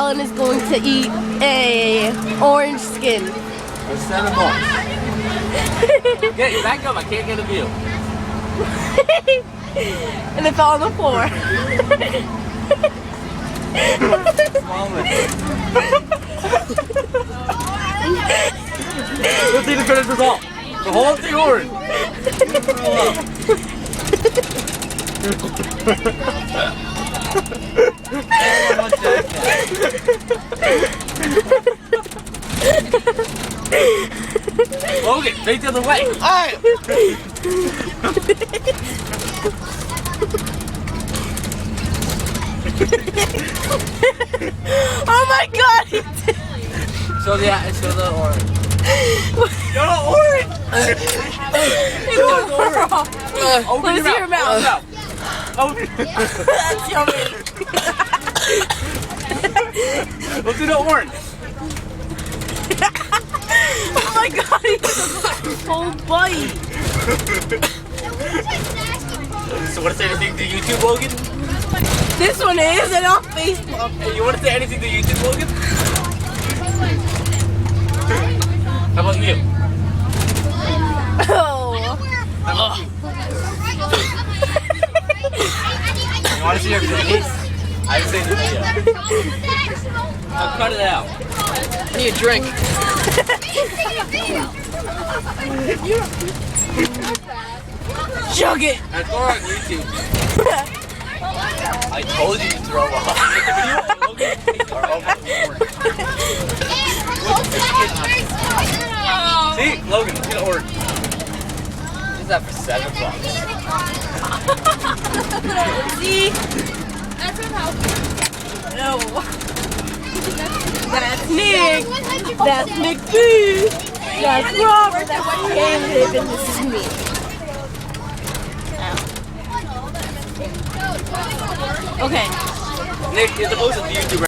Alan is going to eat a orange skin. There's 7 more. Get back up, I can't get a view. And it fell on the floor. Let's see the finish result. The whole empty orange. Logan, face the other way. Alright. Oh my god! Show the orange. Show the orange. Open Let me see your mouth. Open. That's yummy. Let's do the orange. Oh my god, he took a whole bite. So want to say anything to YouTube, Logan? This one is, and on Facebook. Hey, you want to say anything to YouTube, Logan? How about you? Oh. How about you? You want to see your face? I haven't seen the video. I'll cut it out. I need a drink. Chug it. That's more on YouTube. I told you to throw up. See, Logan, look at the orange. What's that for $7? See? No. That's Nick. That's Nick B. That's Robert. That's David. And this is me. Okay. Nick, you're the host of the YouTube.